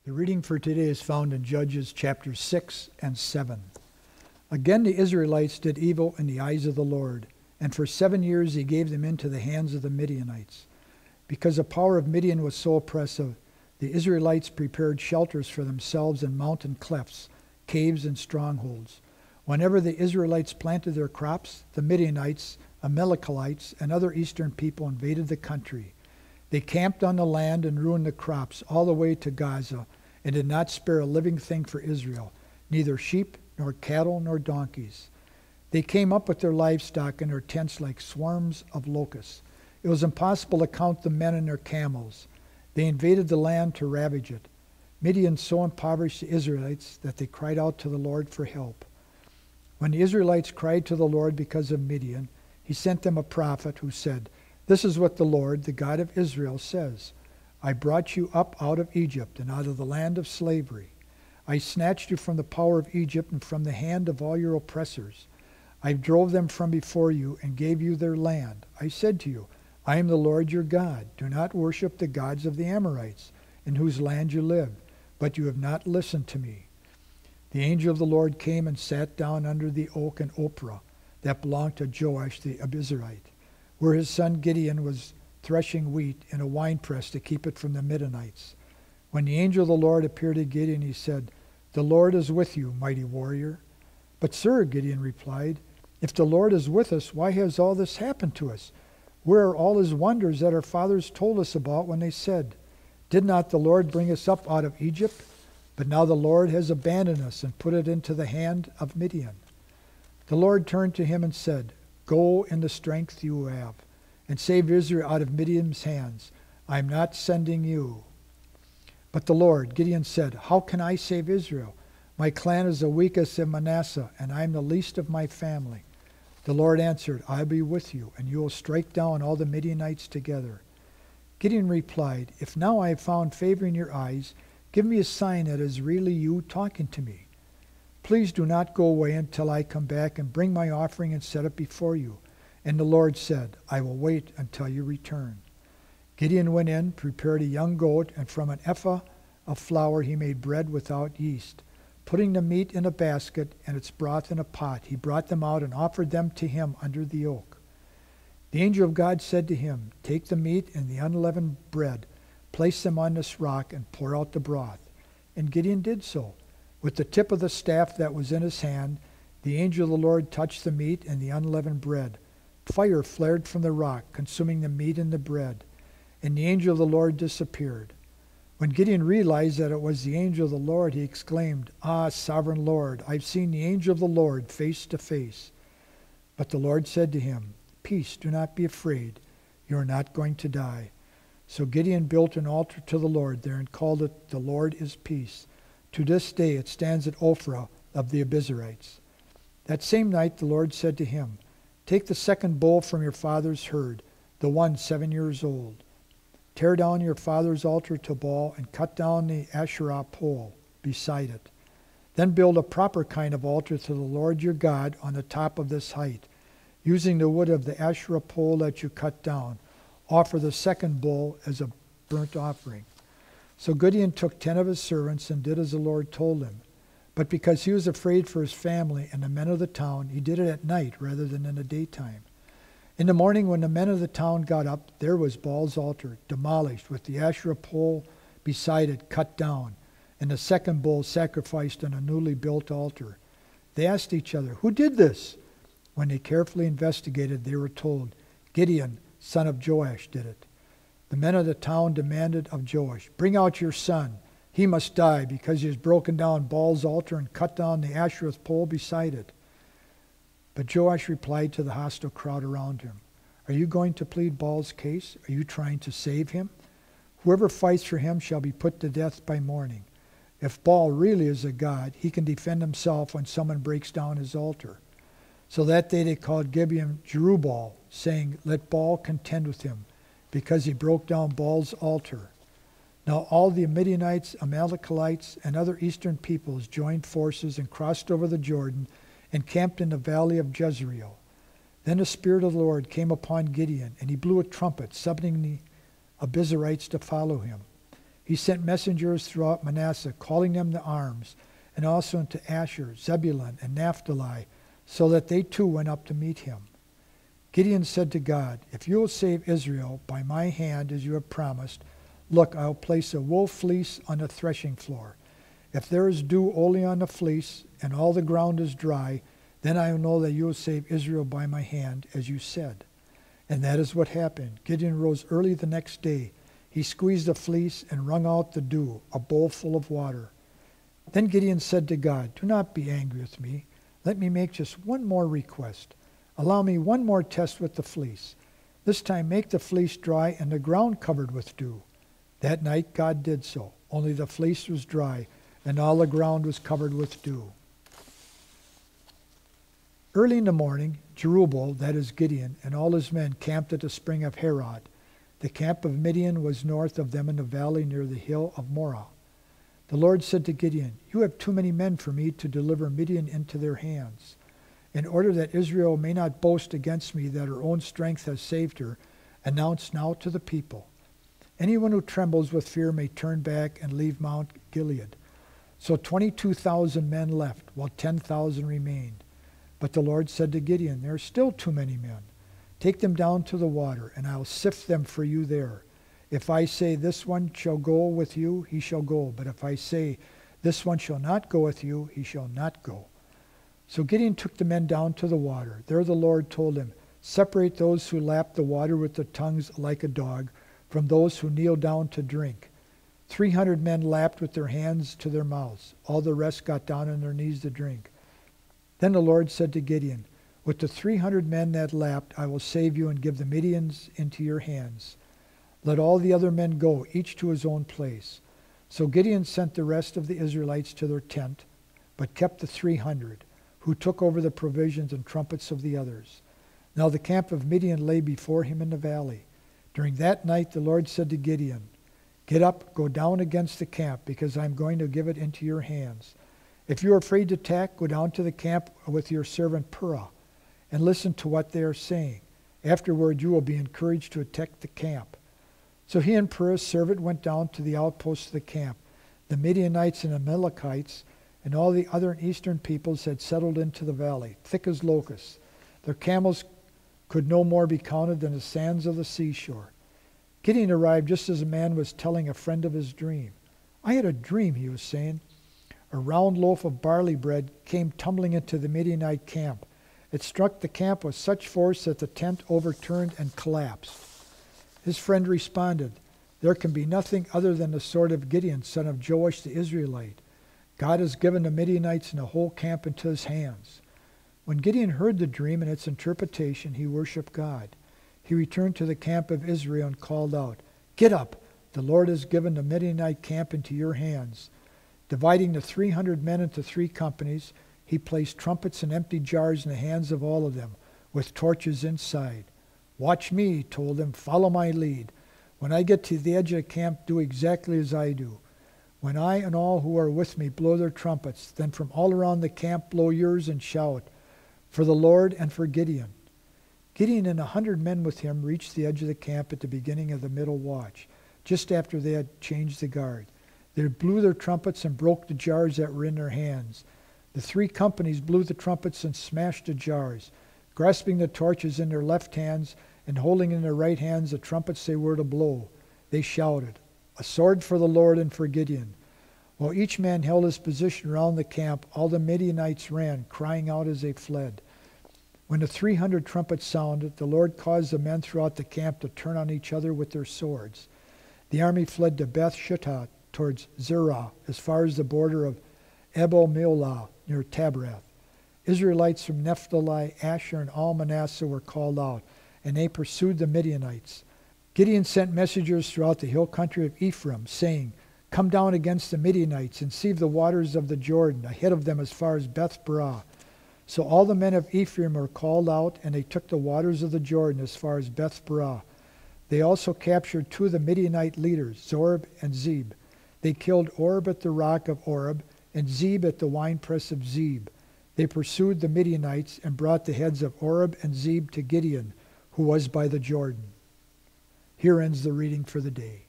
The reading for today is found in Judges chapters 6 and 7. Again the Israelites did evil in the eyes of the Lord, and for 7 years he gave them into the hands of the Midianites. Because the power of Midian was so oppressive, the Israelites prepared shelters for themselves in mountain clefts, caves, and strongholds. Whenever the Israelites planted their crops, the Midianites, Amalekites, and other eastern people invaded the country. They camped on the land and ruined the crops all the way to Gaza, and did not spare a living thing for Israel, neither sheep, nor cattle, nor donkeys. They came up with their livestock in their tents like swarms of locusts. It was impossible to count the men and their camels. They invaded the land to ravage it. Midian so impoverished the Israelites that they cried out to the Lord for help. When the Israelites cried to the Lord because of Midian, he sent them a prophet who said, "This is what the Lord, the God of Israel, says. I brought you up out of Egypt and out of the land of slavery. I snatched you from the power of Egypt and from the hand of all your oppressors. I drove them from before you and gave you their land. I said to you, I am the Lord your God. Do not worship the gods of the Amorites, in whose land you live, but you have not listened to me." The angel of the Lord came and sat down under the oak in Ophrah that belonged to Joash the Abiezrite, where his son Gideon was threshing wheat in a winepress to keep it from the Midianites. When the angel of the Lord appeared to Gideon, he said, "The Lord is with you, mighty warrior." "But sir," Gideon replied, "if the Lord is with us, why has all this happened to us? Where are all his wonders that our fathers told us about when they said, 'Did not the Lord bring us up out of Egypt?' But now the Lord has abandoned us and put it into the hand of Midian." The Lord turned to him and said, "Go in the strength you have, and save Israel out of Midian's hands. I am not sending you." But the Lord, Gideon said, "How can I save Israel? My clan is the weakest in Manasseh, and I am the least of my family." The Lord answered, "I will be with you, and you will strike down all the Midianites together." Gideon replied, "If now I have found favor in your eyes, give me a sign that it is really you talking to me. Please do not go away until I come back and bring my offering and set it before you." And the Lord said, "I will wait until you return." Gideon went in, prepared a young goat, and from an ephah of flour he made bread without yeast. Putting the meat in a basket and its broth in a pot, he brought them out and offered them to him under the oak. The angel of God said to him, "Take the meat and the unleavened bread, place them on this rock, and pour out the broth." And Gideon did so. With the tip of the staff that was in his hand, the angel of the Lord touched the meat and the unleavened bread. Fire flared from the rock, consuming the meat and the bread, and the angel of the Lord disappeared. When Gideon realized that it was the angel of the Lord, he exclaimed, "Ah, sovereign Lord, I've seen the angel of the Lord face to face." But the Lord said to him, "Peace, do not be afraid. You are not going to die." So Gideon built an altar to the Lord there and called it, "The Lord is Peace." To this day it stands at Ophrah of the Abiezrites. That same night the Lord said to him, "Take the second bull from your father's herd, the one 7 years old. Tear down your father's altar to Baal and cut down the Asherah pole beside it. Then build a proper kind of altar to the Lord your God on the top of this height. Using the wood of the Asherah pole that you cut down, offer the second bull as a burnt offering." So Gideon took 10 of his servants and did as the Lord told him. But because he was afraid for his family and the men of the town, he did it at night rather than in the daytime. In the morning when the men of the town got up, there was Baal's altar, demolished, with the Asherah pole beside it cut down, and the second bull sacrificed on a newly built altar. They asked each other, "Who did this?" When they carefully investigated, they were told, "Gideon, son of Joash, did it." The men of the town demanded of Joash, "Bring out your son. He must die because he has broken down Baal's altar and cut down the Asherah pole beside it." But Joash replied to the hostile crowd around him, "Are you going to plead Baal's case? Are you trying to save him? Whoever fights for him shall be put to death by morning. If Baal really is a god, he can defend himself when someone breaks down his altar." So that day they called Gibeon Jerubbaal, saying, "Let Baal contend with him, because he broke down Baal's altar." Now all the Midianites, Amalekites, and other eastern peoples joined forces and crossed over the Jordan and camped in the valley of Jezreel. Then the Spirit of the Lord came upon Gideon, and he blew a trumpet, summoning the Abiezrites to follow him. He sent messengers throughout Manasseh, calling them to arms, and also into Asher, Zebulun, and Naphtali, so that they too went up to meet him. Gideon said to God, "If you will save Israel by my hand as you have promised, look, I will place a wool fleece on the threshing floor. If there is dew only on the fleece, and all the ground is dry, then I will know that you will save Israel by my hand, as you said." And that is what happened. Gideon rose early the next day. He squeezed the fleece and wrung out the dew, a bowl full of water. Then Gideon said to God, "Do not be angry with me. Let me make just one more request. Allow me one more test with the fleece. This time make the fleece dry and the ground covered with dew." That night God did so. Only the fleece was dry, and all the ground was covered with dew. Early in the morning, Jerubbaal, that is Gideon, and all his men camped at the spring of Harod. The camp of Midian was north of them in the valley near the hill of Morah. The Lord said to Gideon, "You have too many men for me to deliver Midian into their hands. In order that Israel may not boast against me that her own strength has saved her, announce now to the people, anyone who trembles with fear may turn back and leave Mount Gilead." So 22,000 men left, while 10,000 remained. But the Lord said to Gideon, "There are still too many men. Take them down to the water, and I will sift them for you there. If I say, 'This one shall go with you,' he shall go. But if I say, 'This one shall not go with you,' he shall not go." So Gideon took the men down to the water. There the Lord told him, "Separate those who lap the water with their tongues like a dog from those who kneel down to drink." 300 men lapped with their hands to their mouths. All the rest got down on their knees to drink. Then the Lord said to Gideon, "With the 300 men that lapped, I will save you and give the Midians into your hands. Let all the other men go, each to his own place." So Gideon sent the rest of the Israelites to their tent, but kept the 300, who took over the provisions and trumpets of the others. Now the camp of Midian lay before him in the valley. During that night the Lord said to Gideon, "Get up, go down against the camp, because I am going to give it into your hands. If you are afraid to attack, go down to the camp with your servant Purah, and listen to what they are saying. Afterward you will be encouraged to attack the camp." So he and Purah's servant went down to the outposts of the camp. The Midianites and Amalekites and all the other eastern peoples had settled into the valley, thick as locusts. Their camels could no more be counted than the sands of the seashore. Gideon arrived just as a man was telling a friend of his dream. "I had a dream," he was saying. "A round loaf of barley bread came tumbling into the Midianite camp. It struck the camp with such force that the tent overturned and collapsed." His friend responded, "There can be nothing other than the sword of Gideon, son of Joash the Israelite. God has given the Midianites and the whole camp into his hands." When Gideon heard the dream and its interpretation, he worshipped God. He returned to the camp of Israel and called out, "Get up! The Lord has given the Midianite camp into your hands." Dividing the 300 men into 3 companies, he placed trumpets and empty jars in the hands of all of them, with torches inside. "Watch me," he told them. "Follow my lead. When I get to the edge of the camp, do exactly as I do. When I and all who are with me blow their trumpets, then from all around the camp blow yours and shout, 'For the Lord and for Gideon.'" Gideon and 100 men with him reached the edge of the camp at the beginning of the middle watch, just after they had changed the guard. They blew their trumpets and broke the jars that were in their hands. The 3 companies blew the trumpets and smashed the jars. Grasping the torches in their left hands and holding in their right hands the trumpets they were to blow, they shouted, "A sword for the Lord and for Gideon." While each man held his position around the camp, all the Midianites ran, crying out as they fled. When the 300 trumpets sounded, the Lord caused the men throughout the camp to turn on each other with their swords. The army fled to Beth Shittat towards Zerah, as far as the border of Abel-Meholah near Tabrath. Israelites from Naphtali, Asher, and all Manasseh were called out, and they pursued the Midianites. Gideon sent messengers throughout the hill country of Ephraim, saying, "Come down against the Midianites and see the waters of the Jordan, ahead of them as far as Beth-barah." So all the men of Ephraim were called out, and they took the waters of the Jordan as far as Beth-barah. They also captured 2 of the Midianite leaders, Zorb and Zeb. They killed Oreb at the rock of Oreb and Zeb at the winepress of Zeb. They pursued the Midianites and brought the heads of Oreb and Zeb to Gideon, who was by the Jordan. Here ends the reading for the day.